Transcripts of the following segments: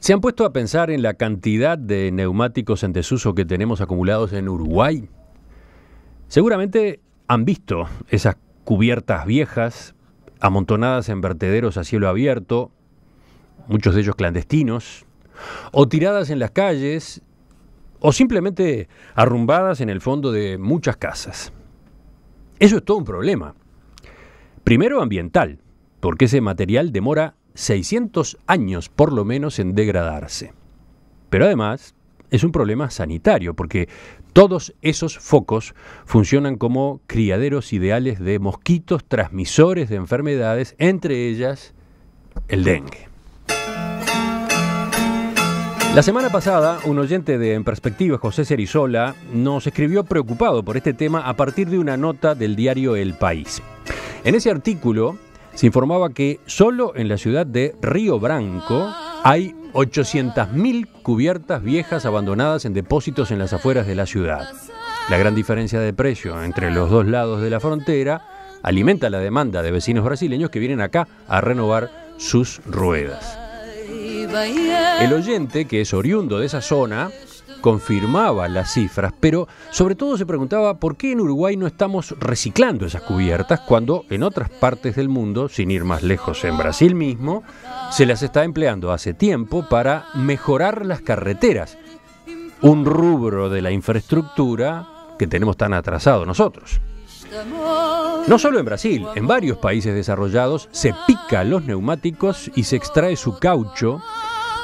¿Se han puesto a pensar en la cantidad de neumáticos en desuso que tenemos acumulados en Uruguay? Seguramente han visto esas cubiertas viejas amontonadas en vertederos a cielo abierto, muchos de ellos clandestinos, o tiradas en las calles, o simplemente arrumbadas en el fondo de muchas casas. Eso es todo un problema. Primero ambiental, porque ese material demora 600 años por lo menos en degradarse. Pero además es un problema sanitario, porque todos esos focos funcionan como criaderos ideales de mosquitos transmisores de enfermedades, entre ellas el dengue. La semana pasada, un oyente de En Perspectiva, José Cerizola, nos escribió preocupado por este tema a partir de una nota del diario El País. En ese artículo se informaba que solo en la ciudad de Río Branco hay 800.000 cubiertas viejas abandonadas en depósitos en las afueras de la ciudad. La gran diferencia de precio entre los dos lados de la frontera alimenta la demanda de vecinos brasileños que vienen acá a renovar sus ruedas. El oyente, que es oriundo de esa zona, confirmaba las cifras, pero sobre todo se preguntaba por qué en Uruguay no estamos reciclando esas cubiertas cuando en otras partes del mundo, sin ir más lejos en Brasil mismo, se las está empleando hace tiempo para mejorar las carreteras, un rubro de la infraestructura que tenemos tan atrasado nosotros. No solo en Brasil, en varios países desarrollados se pica los neumáticos y se extrae su caucho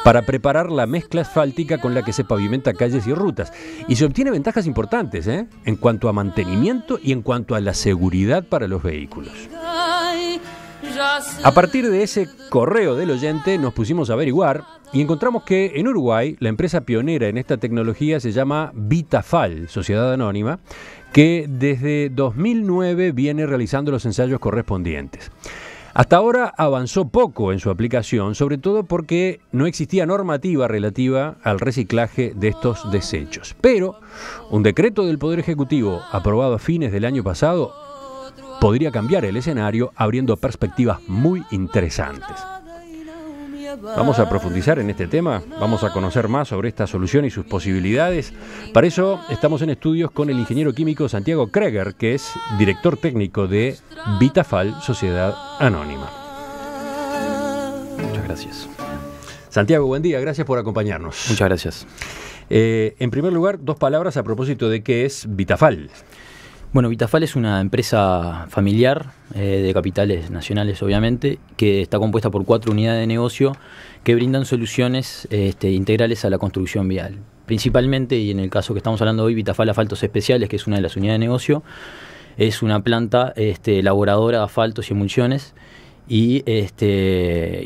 para preparar la mezcla asfáltica con la que se pavimenta calles y rutas. Y se obtiene ventajas importantes, en cuanto a mantenimiento y en cuanto a la seguridad para los vehículos. A partir de ese correo del oyente nos pusimos a averiguar y encontramos que en Uruguay la empresa pionera en esta tecnología se llama Vitafal, Sociedad Anónima, que desde 2009 viene realizando los ensayos correspondientes. Hasta ahora avanzó poco en su aplicación, sobre todo porque no existía normativa relativa al reciclaje de estos desechos. Pero un decreto del Poder Ejecutivo aprobado a fines del año pasado podría cambiar el escenario, abriendo perspectivas muy interesantes. Vamos a profundizar en este tema, vamos a conocer más sobre esta solución y sus posibilidades. Para eso estamos en estudios con el ingeniero químico Santiago Kreger, que es director técnico de Vitafal, Sociedad Anónima. Muchas gracias. Santiago, buen día, gracias por acompañarnos. Muchas gracias. En primer lugar, dos palabras a propósito de qué es Vitafal. Bueno, Vitafal es una empresa familiar de capitales nacionales, obviamente, que está compuesta por 4 unidades de negocio que brindan soluciones integrales a la construcción vial. Principalmente, y en el caso que estamos hablando hoy, Vitafal Asfaltos Especiales, que es una de las unidades de negocio, es una planta elaboradora de asfaltos y emulsiones y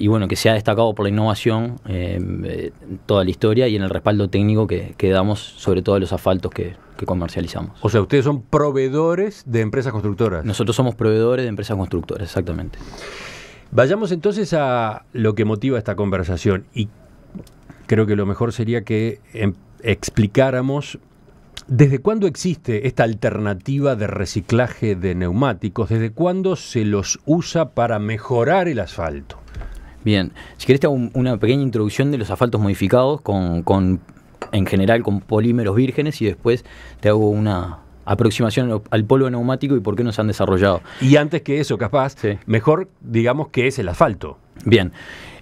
bueno, que se ha destacado por la innovación en toda la historia y en el respaldo técnico que damos sobre todo a los asfaltos que comercializamos. O sea, ustedes son proveedores de empresas constructoras. Nosotros somos proveedores de empresas constructoras, exactamente. Vayamos entonces a lo que motiva esta conversación y creo que lo mejor sería que explicáramos desde cuándo existe esta alternativa de reciclaje de neumáticos, desde cuándo se los usa para mejorar el asfalto. Bien, si querés te hago una pequeña introducción de los asfaltos modificados en general con polímeros vírgenes y después te hago una aproximación al polvo neumático y por qué no se han desarrollado. Y antes que eso, capaz, sí, mejor digamos qué es el asfalto. Bien,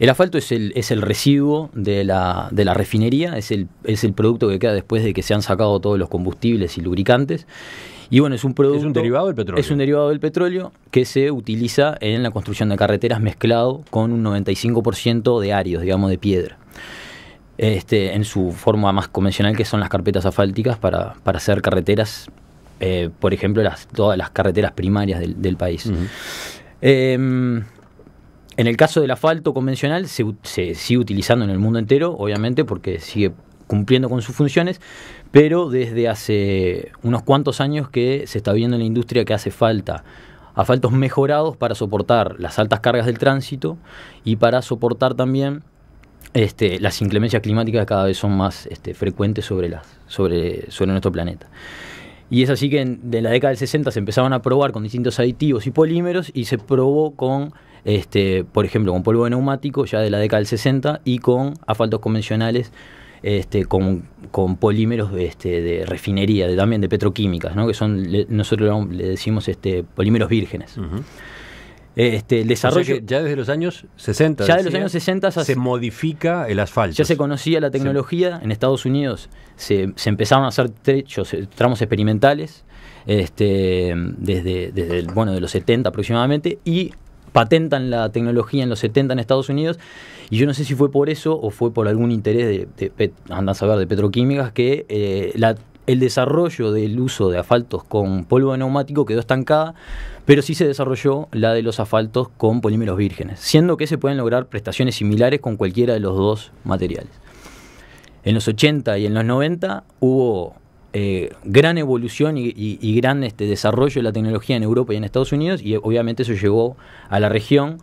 el asfalto es el residuo de la refinería, es el producto que queda después de que se han sacado todos los combustibles y lubricantes. Y bueno, es un producto... ¿Es un derivado del petróleo? Es un derivado del petróleo que se utiliza en la construcción de carreteras mezclado con un 95% de arios, digamos, de piedra. En su forma más convencional, que son las carpetas asfálticas para hacer carreteras, por ejemplo, todas las carreteras primarias del país. Uh-huh. En el caso del asfalto convencional se sigue utilizando en el mundo entero, obviamente, porque sigue cumpliendo con sus funciones, pero desde hace unos cuantos años que se está viendo en la industria que hace falta asfaltos mejorados para soportar las altas cargas del tránsito y para soportar también las inclemencias climáticas que cada vez son más frecuentes sobre nuestro planeta. Y es así que de la década del 60 se empezaban a probar con distintos aditivos y polímeros, y se probó con, por ejemplo, con polvo de neumático ya de la década del 60 y con asfaltos convencionales, con polímeros de refinería, también de petroquímicas, ¿no? Que son, nosotros le decimos polímeros vírgenes. El desarrollo, o sea que ya desde los años 60, ya de los años 60 se modifica el asfalto. Ya se conocía la tecnología. En Estados Unidos se empezaron a hacer tramos experimentales desde de los 70 aproximadamente, y patentan la tecnología en los 70 en Estados Unidos. Y yo no sé si fue por eso o fue por algún interés andá a saber, de petroquímicas, que el desarrollo del uso de asfaltos con polvo de neumático quedó estancada, pero sí se desarrolló la de los asfaltos con polímeros vírgenes, siendo que se pueden lograr prestaciones similares con cualquiera de los dos materiales. En los 80 y en los 90 hubo gran evolución y gran desarrollo de la tecnología en Europa y en Estados Unidos, y obviamente eso llegó a la región,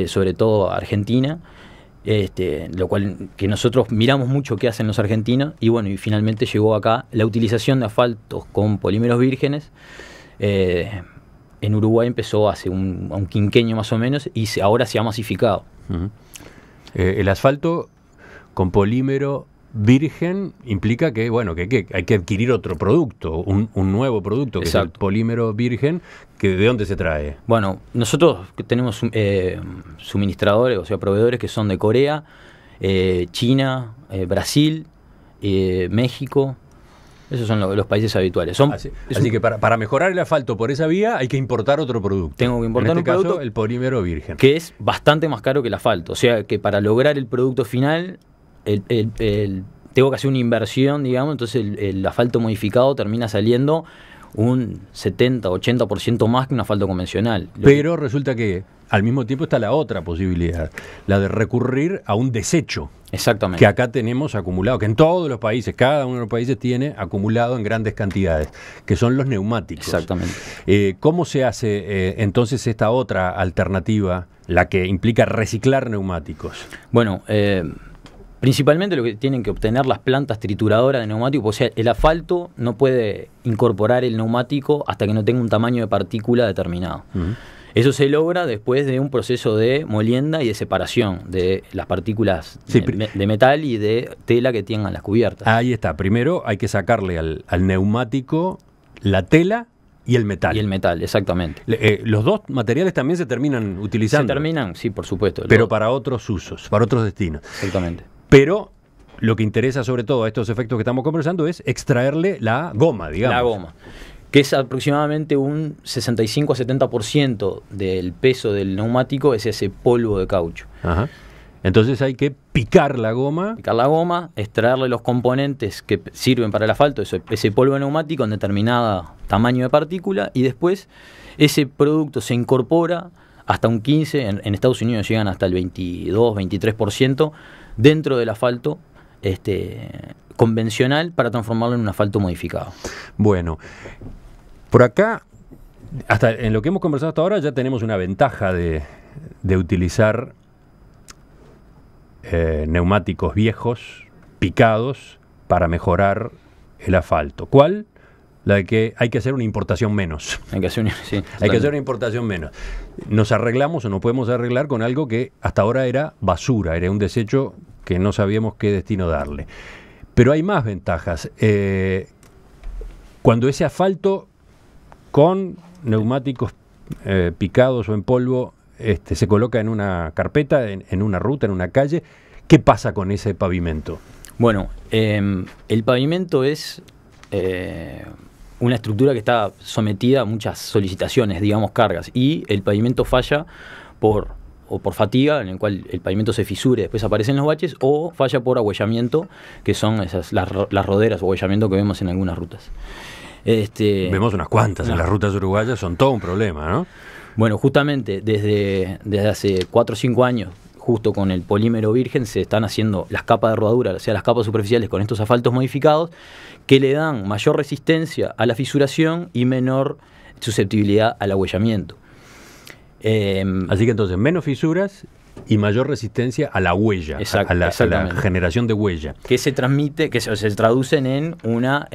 sobre todo a Argentina, lo cual que nosotros miramos mucho qué hacen los argentinos, y bueno, y finalmente llegó acá la utilización de asfaltos con polímeros vírgenes. En Uruguay empezó hace un quinquenio más o menos, y ahora se ha masificado. Uh-huh. El asfalto con polímero virgen implica que, bueno, que hay que adquirir otro producto, un nuevo producto, que Exacto. Es el polímero virgen, que ¿de dónde se trae? Bueno, nosotros tenemos suministradores, o sea, proveedores que son de Corea, China, Brasil, México. Esos son los países habituales. Así que para mejorar el asfalto por esa vía hay que importar otro producto. Tengo que importar un producto, caso, el polímero virgen, que es bastante más caro que el asfalto. O sea que para lograr el producto final tengo que hacer una inversión, digamos. Entonces el asfalto modificado termina saliendo un 70-80% más que un asfalto convencional. Pero resulta que al mismo tiempo está la otra posibilidad, la de recurrir a un desecho. Exactamente. Que acá tenemos acumulado, que en todos los países, cada uno de los países tiene acumulado en grandes cantidades, que son los neumáticos. Exactamente. ¿Cómo se hace entonces esta otra alternativa, la que implica reciclar neumáticos? Bueno, principalmente lo que tienen que obtener las plantas trituradoras de neumáticos, o sea, el asfalto no puede incorporar el neumático hasta que no tenga un tamaño de partícula determinado. Uh-huh. Eso se logra después de un proceso de molienda y de separación de las partículas de metal y de tela que tengan las cubiertas. Ahí está. Primero hay que sacarle al neumático la tela y el metal. Y el metal, exactamente. Los dos materiales también se terminan utilizando. Se terminan, sí, por supuesto. Pero para otros usos, para otros destinos. Exactamente. Pero lo que interesa sobre todo a estos efectos que estamos conversando es extraerle la goma, digamos. La goma, que es aproximadamente un 65-70% del peso del neumático, es ese polvo de caucho. Ajá. Entonces hay que picar la goma. Picar la goma, extraerle los componentes que sirven para el asfalto, ese polvo de neumático en determinado tamaño de partícula, y después ese producto se incorpora hasta un 15%, en Estados Unidos llegan hasta el 22-23% dentro del asfalto convencional, para transformarlo en un asfalto modificado. Bueno, por acá, hasta en lo que hemos conversado hasta ahora, ya tenemos una ventaja de utilizar neumáticos viejos, picados, para mejorar el asfalto. ¿Cuál? La de que hay que hacer una importación menos. Hay que hacer una importación menos. Nos arreglamos o nos podemos arreglar con algo que hasta ahora era basura, era un desecho que no sabíamos qué destino darle. Pero hay más ventajas. Cuando ese asfalto con neumáticos picados o en polvo se coloca en una carpeta, en una ruta, en una calle, ¿qué pasa con ese pavimento? Bueno, el pavimento es una estructura que está sometida a muchas solicitaciones, digamos, cargas, y el pavimento falla por fatiga, en el cual el pavimento se fisura y después aparecen los baches, o falla por agüellamiento, que son las roderas o agüellamiento que vemos en algunas rutas. Vemos unas cuantas en las rutas uruguayas, son todo un problema, ¿no? Bueno, justamente desde hace 4 o 5 años, justo con el polímero virgen, se están haciendo las capas de rodadura, o sea, las capas superficiales con estos asfaltos modificados, que le dan mayor resistencia a la fisuración y menor susceptibilidad al agüellamiento. Así que entonces menos fisuras y mayor resistencia a la huella, a la generación de huella. Que se transmite, que se traducen en una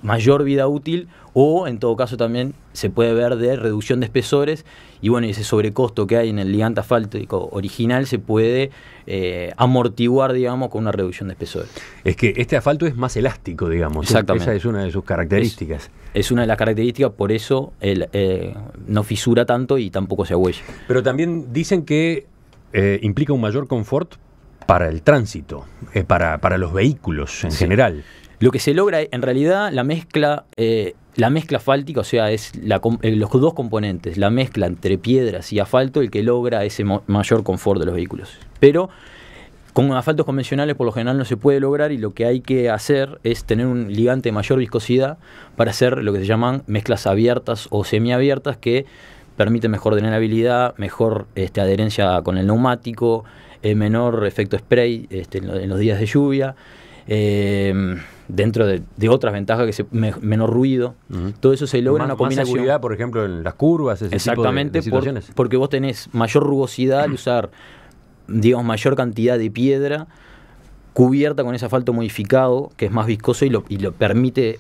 mayor vida útil, o en todo caso también se puede ver de reducción de espesores, y bueno, ese sobrecosto que hay en el ligante asfáltico original se puede amortiguar, digamos, con una reducción de espesores. Es que este asfalto es más elástico, digamos. Exactamente. Esa es una de sus características. Es una de las características, por eso no fisura tanto y tampoco se agüella. Pero también dicen que implica un mayor confort para el tránsito, para los vehículos en general. Lo que se logra, en realidad, la mezcla asfáltica, o sea, es los dos componentes, la mezcla entre piedras y asfalto, el que logra ese mayor confort de los vehículos. Pero con asfaltos convencionales por lo general no se puede lograr, y lo que hay que hacer es tener un ligante de mayor viscosidad para hacer lo que se llaman mezclas abiertas o semiabiertas, que permiten mejor drenabilidad, mejor adherencia con el neumático, menor efecto spray en los días de lluvia, dentro de otras ventajas, que menor ruido. Todo eso se logra en una combinación. Más seguridad, por ejemplo, en las curvas, ese exactamente, tipo de situaciones. Porque vos tenés mayor rugosidad al usar, digamos, mayor cantidad de piedra cubierta con ese asfalto modificado, que es más viscoso y lo permite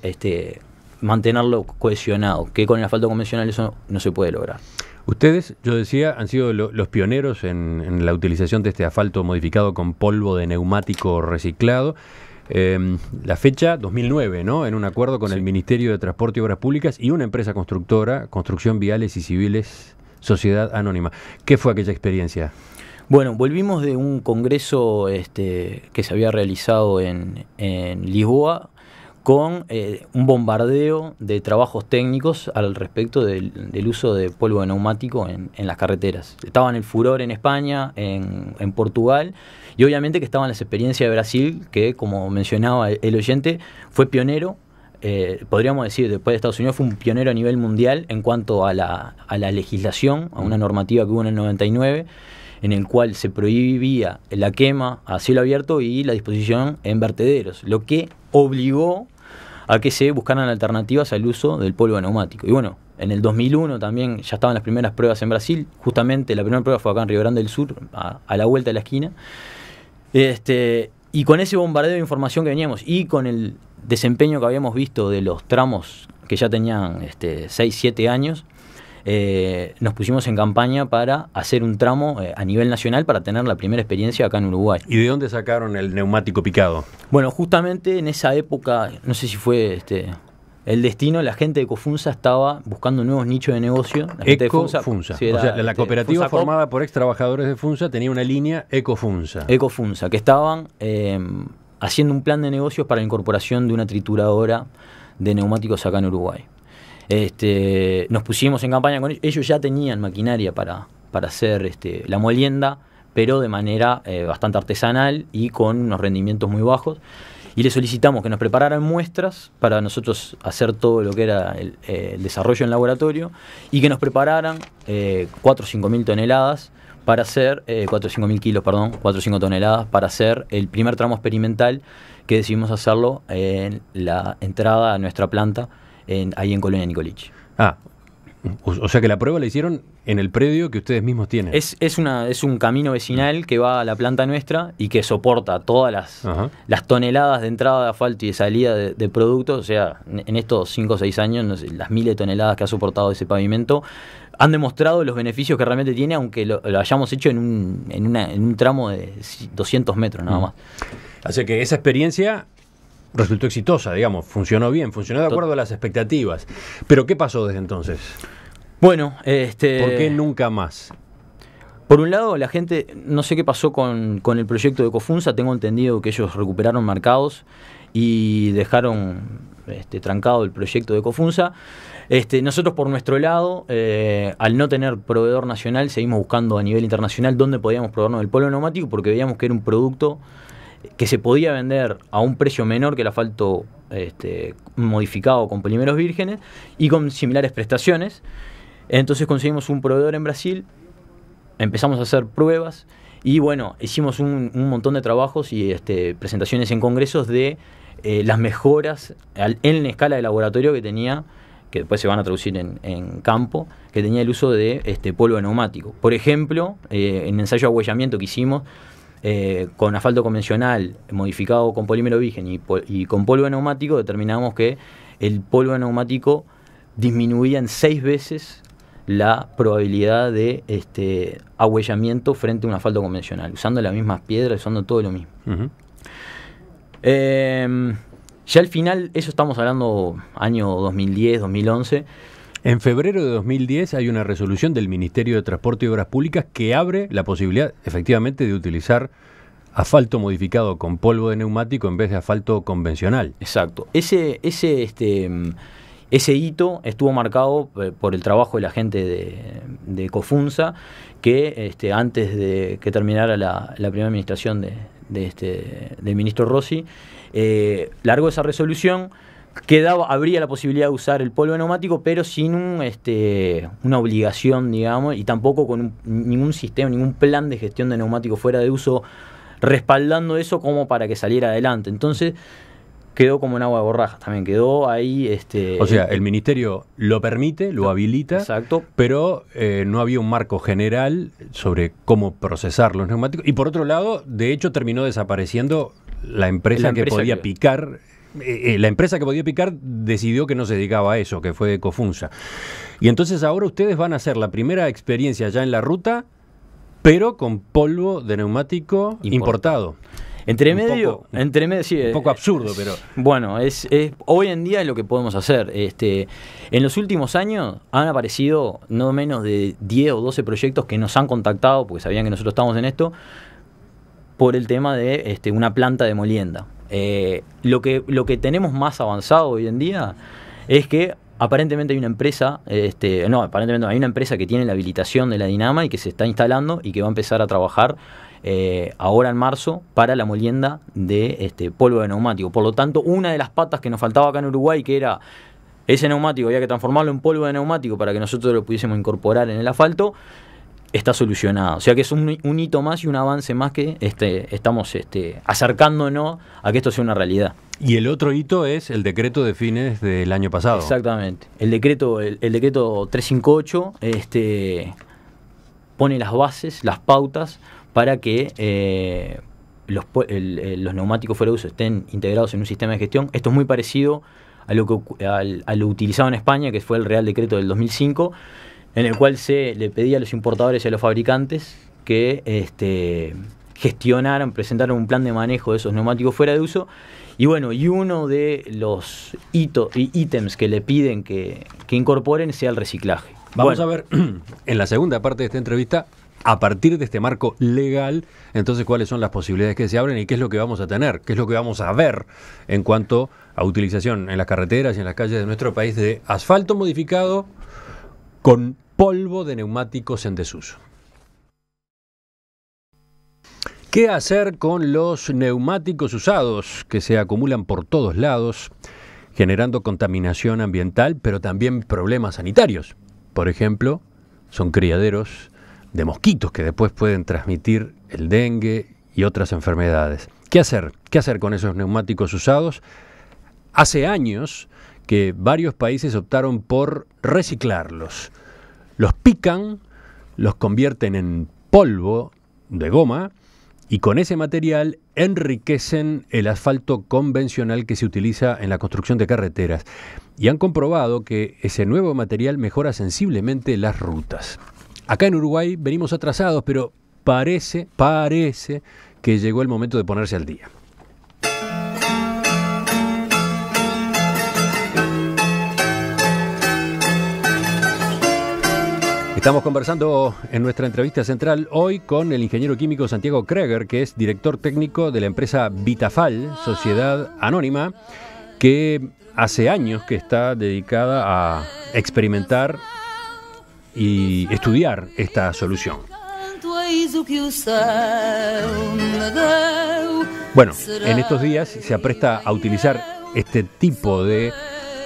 mantenerlo cohesionado, que con el asfalto convencional eso no se puede lograr. Ustedes, yo decía, han sido los pioneros en la utilización de este asfalto modificado con polvo de neumático reciclado. La fecha, 2009, ¿no? En un acuerdo con el Ministerio de Transporte y Obras Públicas y una empresa constructora, Construcción Viales y Civiles, Sociedad Anónima. ¿Qué fue aquella experiencia? Bueno, volvimos de un congreso que se había realizado en Lisboa, con un bombardeo de trabajos técnicos al respecto del uso de polvo de neumático en las carreteras. Estaba en el furor en España, en Portugal, y obviamente que estaban las experiencias de Brasil, que, como mencionaba el oyente, fue pionero, podríamos decir, después de Estados Unidos, fue un pionero a nivel mundial en cuanto a la legislación, a una normativa que hubo en el 99, en el cual se prohibía la quema a cielo abierto y la disposición en vertederos, lo que obligó a que se buscaran alternativas al uso del polvo de neumático. Y bueno, en el 2001 también ya estaban las primeras pruebas en Brasil. Justamente la primera prueba fue acá en Rio Grande del Sur, a la vuelta de la esquina. Y con ese bombardeo de información que veníamos y con el desempeño que habíamos visto de los tramos que ya tenían 6, 7 años, nos pusimos en campaña para hacer un tramo a nivel nacional para tener la primera experiencia acá en Uruguay. ¿Y de dónde sacaron el neumático picado? Bueno, justamente en esa época, no sé si fue el destino, la gente de Ecofunsa estaba buscando nuevos nichos de negocio. Ecofunsa. Sí, o sea, la cooperativa Funsa formada por ex trabajadores de Funsa tenía una línea Ecofunsa. Ecofunsa, que estaban haciendo un plan de negocios para la incorporación de una trituradora de neumáticos acá en Uruguay. Nos pusimos en campaña con ellos. Ellos ya tenían maquinaria para hacer la molienda, pero de manera bastante artesanal y con unos rendimientos muy bajos. Y les solicitamos que nos prepararan muestras para nosotros hacer todo lo que era el desarrollo en laboratorio, y que nos prepararan 4 o 5 mil toneladas para hacer, 4 o 5 mil kilos, perdón, 4 o 5 toneladas para hacer el primer tramo experimental, que decidimos hacerlo en la entrada a nuestra planta ahí en Colonia Nicolich. O sea que la prueba la hicieron en el predio que ustedes mismos tienen. Es un camino vecinal que va a la planta nuestra y que soporta todas las toneladas de entrada de asfalto y de salida de productos. O sea, en estos 5 o 6 años, no sé, las miles de toneladas que ha soportado ese pavimento han demostrado los beneficios que realmente tiene, aunque lo hayamos hecho en un tramo de 200 metros nada más. Así que esa experiencia resultó exitosa, digamos, funcionó bien, funcionó de acuerdo a las expectativas. Pero ¿qué pasó desde entonces? Bueno, ¿por qué nunca más? Por un lado, la gente, no sé qué pasó con el proyecto de Ecofunsa. Tengo entendido que ellos recuperaron mercados y dejaron trancado el proyecto de Ecofunsa. Nosotros, por nuestro lado, al no tener proveedor nacional, seguimos buscando a nivel internacional dónde podíamos proveernos del polvo neumático, porque veíamos que era un producto que se podía vender a un precio menor que el asfalto modificado con polímeros vírgenes y con similares prestaciones. Entonces conseguimos un proveedor en Brasil, empezamos a hacer pruebas y bueno, hicimos un montón de trabajos y presentaciones en congresos de las mejoras en la escala de laboratorio que tenía, que después se van a traducir en campo, que tenía el uso de polvo de neumático. Por ejemplo, en ensayo de agüellamiento que hicimos, con asfalto convencional modificado con polímero virgen y con polvo de neumático, determinamos que el polvo de neumático disminuía en 6 veces la probabilidad de ahuellamiento frente a un asfalto convencional, usando las mismas piedras, usando todo lo mismo. Uh-huh. Ya al final, eso estamos hablando año 2010, 2011. En febrero de 2010 hay una resolución del Ministerio de Transporte y Obras Públicas que abre la posibilidad, efectivamente, de utilizar asfalto modificado con polvo de neumático en vez de asfalto convencional. Exacto. Ese hito estuvo marcado por el trabajo de la gente de Cofunsa, que antes de que terminara la primera administración del ministro Rossi, largó esa resolución. Habría la posibilidad de usar el polvo neumático, pero sin una obligación, digamos, y tampoco con ningún sistema, ningún plan de gestión de neumáticos fuera de uso respaldando eso como para que saliera adelante. Entonces quedó como en agua de borrajas, también quedó ahí. O sea, el ministerio lo permite, lo habilita, exacto, pero no había un marco general sobre cómo procesar los neumáticos. Y por otro lado, de hecho, terminó desapareciendo la empresa que podía picar. La empresa que podía picar decidió que no se dedicaba a eso, que fue Cofunsa. Y entonces ahora ustedes van a hacer la primera experiencia ya en la ruta, pero con polvo de neumático importado. Entre medio, sí, un poco absurdo, pero bueno, es hoy en día es lo que podemos hacer. En los últimos años han aparecido no menos de 10 o 12 proyectos que nos han contactado, porque sabían que nosotros estamos en esto, por el tema de una planta de molienda. Lo que tenemos más avanzado hoy en día es que aparentemente hay una empresa, hay una empresa que tiene la habilitación de la Dinama y que se está instalando y que va a empezar a trabajar ahora en marzo para la molienda de polvo de neumático. Por lo tanto, una de las patas que nos faltaba acá en Uruguay, que era ese neumático, había que transformarlo en polvo de neumático para que nosotros lo pudiésemos incorporar en el asfalto, está solucionado. O sea que es un hito más y un avance más que estamos acercándonos a que esto sea una realidad. Y el otro hito es el decreto de fines del año pasado. Exactamente. El decreto 358 pone las bases, las pautas para que los neumáticos fuera de uso estén integrados en un sistema de gestión. Esto es muy parecido a lo utilizado en España, que fue el Real Decreto del 2005, en el cual se le pedía a los importadores y a los fabricantes que gestionaran, presentaran un plan de manejo de esos neumáticos fuera de uso. Y bueno, y uno de los ítems que le piden que incorporen sea el reciclaje. Vamos a ver en la segunda parte de esta entrevista, a partir de este marco legal, entonces cuáles son las posibilidades que se abren y qué es lo que vamos a tener, qué es lo que vamos a ver en cuanto a utilización en las carreteras y en las calles de nuestro país de asfalto modificado con polvo de neumáticos en desuso. ¿Qué hacer con los neumáticos usados que se acumulan por todos lados, generando contaminación ambiental, pero también problemas sanitarios? Por ejemplo, son criaderos de mosquitos que después pueden transmitir el dengue y otras enfermedades. ¿Qué hacer? ¿Qué hacer con esos neumáticos usados? Hace años que varios países optaron por reciclarlos. Los pican, los convierten en polvo de goma y con ese material enriquecen el asfalto convencional que se utiliza en la construcción de carreteras. Y han comprobado que ese nuevo material mejora sensiblemente las rutas. Acá en Uruguay venimos atrasados, pero parece que llegó el momento de ponerse al día. Estamos conversando en nuestra entrevista central hoy con el ingeniero químico Santiago Kreger, que es director técnico de la empresa Vitafal, sociedad anónima, que hace años que está dedicada a experimentar y estudiar esta solución. Bueno, en estos días se apresta a utilizar este tipo de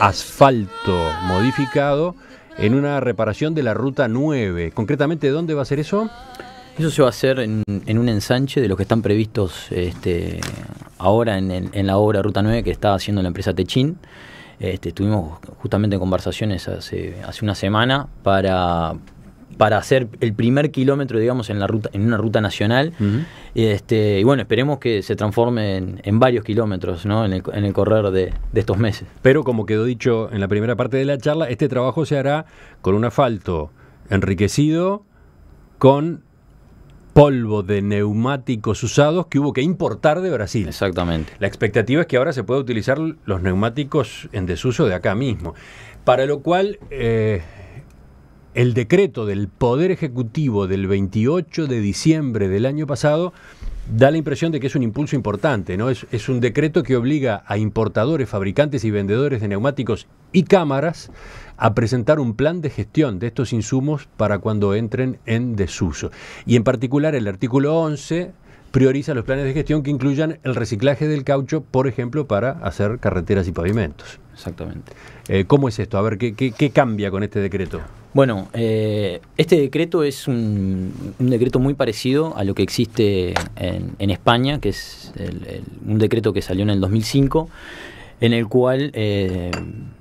asfalto modificado en una reparación de la Ruta 9. Concretamente, ¿dónde va a ser eso? Eso se va a hacer en un ensanche de los que están previstos ahora en la obra Ruta 9 que está haciendo la empresa Techin. Estuvimos justamente en conversaciones hace una semana para para hacer el primer kilómetro, digamos, en una ruta nacional. Y bueno, esperemos que se transforme en varios kilómetros, ¿no? en el correr de estos meses. Pero como quedó dicho en la primera parte de la charla, este trabajo se hará con un asfalto enriquecido con polvo de neumáticos usados que hubo que importar de Brasil. Exactamente. La expectativa es que ahora se pueda utilizar los neumáticos en desuso de acá mismo, para lo cual el decreto del Poder Ejecutivo del 28 de diciembre del año pasado da la impresión de que es un impulso importante, ¿no? Es un decreto que obliga a importadores, fabricantes y vendedores de neumáticos y cámaras a presentar un plan de gestión de estos insumos para cuando entren en desuso. Y en particular el artículo 11 prioriza los planes de gestión que incluyan el reciclaje del caucho, por ejemplo, para hacer carreteras y pavimentos. Exactamente. ¿Cómo es esto? A ver, ¿qué cambia con este decreto? Bueno, este decreto es un decreto muy parecido a lo que existe en España, que es un decreto que salió en el 2005, en el cual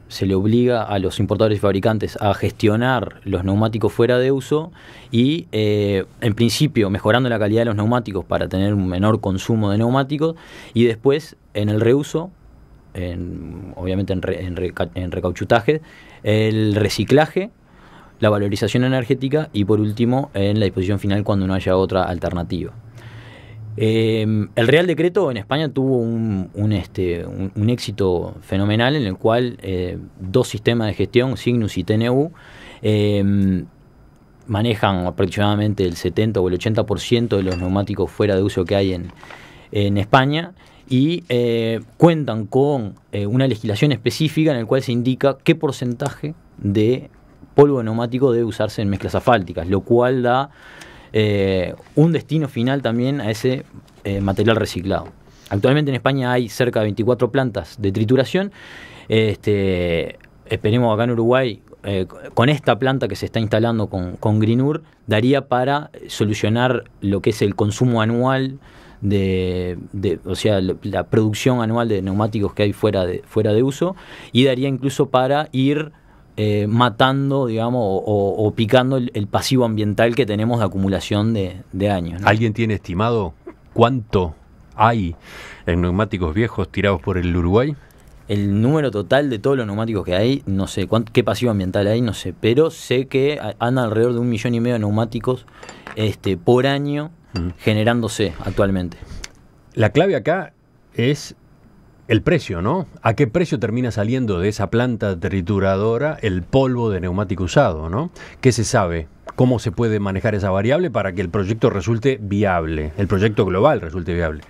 se le obliga a los importadores y fabricantes a gestionar los neumáticos fuera de uso y, en principio, mejorando la calidad de los neumáticos para tener un menor consumo de neumáticos, y después, en el reuso, obviamente en recauchutaje, el reciclaje, la valorización energética y, por último, en la disposición final cuando no haya otra alternativa. El Real Decreto en España tuvo un éxito fenomenal, en el cual dos sistemas de gestión, Signus y TNU, manejan aproximadamente el 70 o el 80% de los neumáticos fuera de uso que hay en España, y cuentan con una legislación específica en la cual se indica qué porcentaje de polvo de neumático debe usarse en mezclas asfálticas, lo cual da un destino final también a ese material reciclado. Actualmente en España hay cerca de 24 plantas de trituración. Esperemos acá en Uruguay, con esta planta que se está instalando con Greenur, daría para solucionar lo que es el consumo anual o sea, la producción anual de neumáticos que hay fuera de uso, y daría incluso para ir matando, digamos, o picando el pasivo ambiental que tenemos de acumulación de años, ¿no? ¿Alguien tiene estimado cuánto hay en neumáticos viejos tirados por el Uruguay? El número total de todos los neumáticos que hay, no sé qué pasivo ambiental hay, no sé, pero sé que andan alrededor de 1,5 millones de neumáticos por año generándose actualmente. La clave acá es el precio, ¿no? ¿A qué precio termina saliendo de esa planta trituradora el polvo de neumático usado, ¿no? ¿Qué se sabe? ¿Cómo se puede manejar esa variable para que el proyecto resulte viable, el proyecto global resulte viable?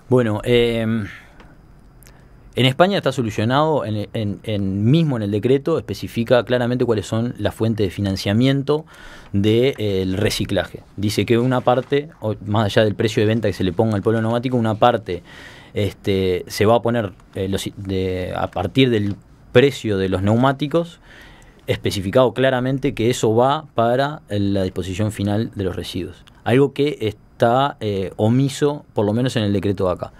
Bueno, en España está solucionado, mismo en el decreto especifica claramente cuáles son las fuentes de financiamiento del reciclaje. Dice que una parte, más allá del precio de venta que se le ponga al polvo neumático, una parte se va a poner a partir del precio de los neumáticos, especificado claramente que eso va para la disposición final de los residuos. Algo que está omiso, por lo menos en el decreto de acá.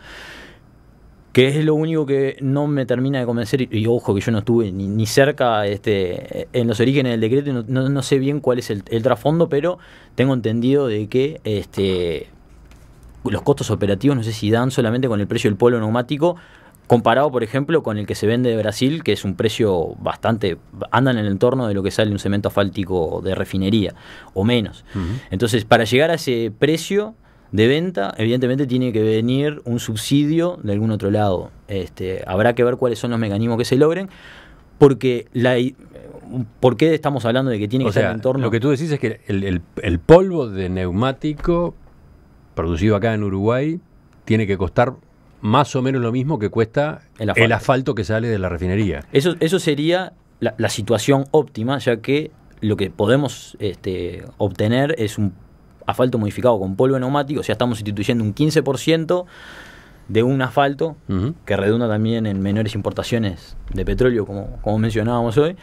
Que es lo único que no me termina de convencer, y ojo que yo no estuve ni cerca en los orígenes del decreto, y no sé bien cuál es el trasfondo, pero tengo entendido de que los costos operativos no sé si dan solamente con el precio del polvo neumático, comparado, por ejemplo, con el que se vende de Brasil, que es un precio bastante, andan en el entorno de lo que sale un cemento asfáltico de refinería, o menos. Entonces, para llegar a ese precio de venta, evidentemente tiene que venir un subsidio de algún otro lado. Habrá que ver cuáles son los mecanismos que se logren, porque ¿por qué estamos hablando de que tiene que estar en el entorno? Lo que tú decís es que el polvo de neumático producido acá en Uruguay tiene que costar más o menos lo mismo que cuesta el asfalto que sale de la refinería. Eso sería la situación óptima, ya que lo que podemos obtener es un asfalto modificado con polvo neumático. O sea, estamos instituyendo un 15% de un asfalto, que redunda también en menores importaciones de petróleo, como mencionábamos hoy,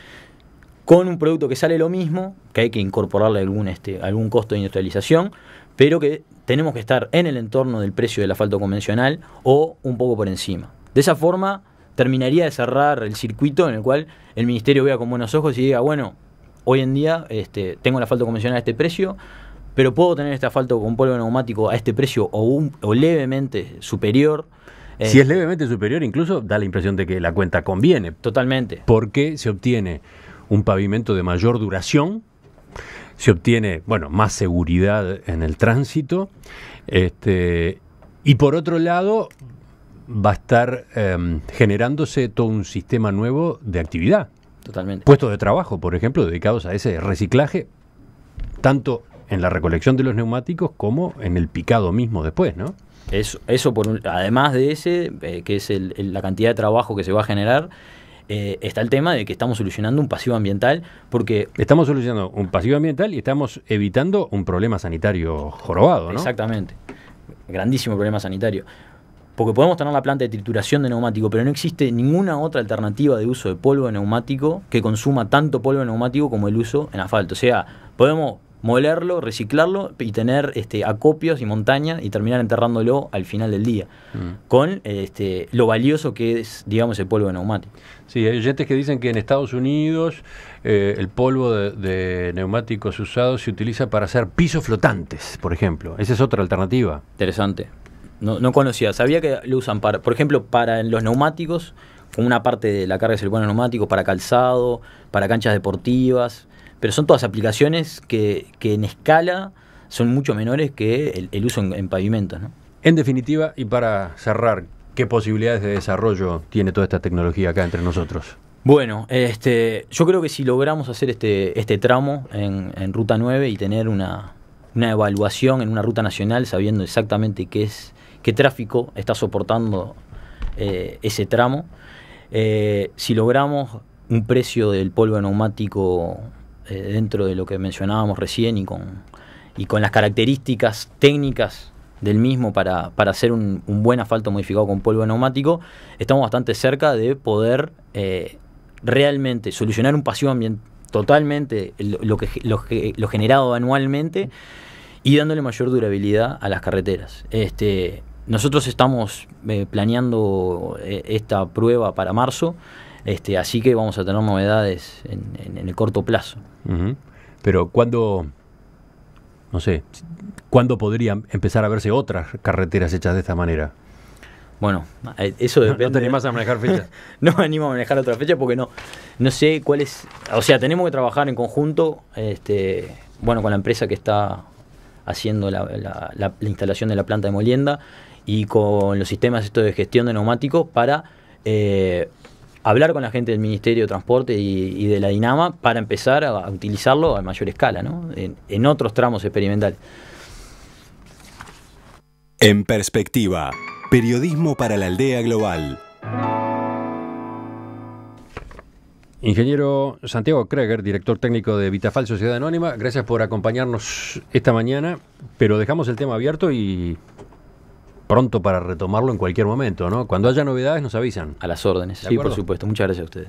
con un producto que sale lo mismo, que hay que incorporarle algún costo de industrialización, pero que tenemos que estar en el entorno del precio del asfalto convencional o un poco por encima. De esa forma terminaría de cerrar el circuito en el cual el Ministerio vea con buenos ojos y diga, bueno, hoy en día tengo el asfalto convencional a este precio, pero puedo tener este asfalto con polvo neumático a este precio o levemente superior. Si es levemente superior, incluso da la impresión de que la cuenta conviene. Totalmente. Porque se obtiene un pavimento de mayor duración, se obtiene, bueno, más seguridad en el tránsito, y por otro lado va a estar generándose todo un sistema nuevo de actividad. Totalmente. Puestos de trabajo, por ejemplo, dedicados a ese reciclaje, tanto en la recolección de los neumáticos como en el picado mismo después, ¿no? Eso además de ese, que es la cantidad de trabajo que se va a generar, está el tema de que estamos solucionando un pasivo ambiental, porque... Estamos solucionando un pasivo ambiental y estamos evitando un problema sanitario jorobado, ¿no? Exactamente. Grandísimo problema sanitario. Porque podemos tener la planta de trituración de neumático, pero no existe ninguna otra alternativa de uso de polvo de neumático que consuma tanto polvo de neumático como el uso en asfalto. O sea, podemos molerlo, reciclarlo y tener acopios y montañas y terminar enterrándolo al final del día, con lo valioso que es, digamos, el polvo de neumático. Sí, hay oyentes que dicen que en Estados Unidos el polvo de neumáticos usados se utiliza para hacer pisos flotantes, por ejemplo. Esa es otra alternativa. Interesante. No conocía. Sabía que lo usan por ejemplo, para los neumáticos, con una parte de la carga que se le pone a los neumáticos, para calzado, para canchas deportivas. Pero son todas aplicaciones que en escala son mucho menores que el uso en pavimentos, ¿no? En definitiva, y para cerrar, ¿qué posibilidades de desarrollo tiene toda esta tecnología acá entre nosotros? Bueno, yo creo que si logramos hacer este tramo en Ruta 9 y tener una evaluación en una ruta nacional, sabiendo exactamente qué tráfico está soportando ese tramo, si logramos un precio del polvo neumático dentro de lo que mencionábamos recién y con las características técnicas del mismo para hacer un buen asfalto modificado con polvo neumático, estamos bastante cerca de poder realmente solucionar un pasivo ambiental totalmente, lo generado anualmente, y dándole mayor durabilidad a las carreteras. Nosotros estamos planeando esta prueba para marzo, así que vamos a tener novedades en el corto plazo. Uh-huh. Pero ¿cuándo podrían empezar a verse otras carreteras hechas de esta manera? Bueno, eso depende. ¿No te animás a manejar fechas? No me animo a manejar otra fecha porque no sé cuál es. O sea, tenemos que trabajar en conjunto, con la empresa que está haciendo la instalación de la planta de molienda y con los sistemas de gestión de neumáticos para hablar con la gente del Ministerio de Transporte y de la Dinama para empezar a utilizarlo a mayor escala, ¿no? En otros tramos experimentales. En Perspectiva, periodismo para la aldea global. Ingeniero Santiago Kreger, director técnico de Vitafal Sociedad Anónima, gracias por acompañarnos esta mañana, pero dejamos el tema abierto y pronto para retomarlo en cualquier momento, ¿no? Cuando haya novedades nos avisan. A las órdenes, sí, por supuesto. Muchas gracias a ustedes.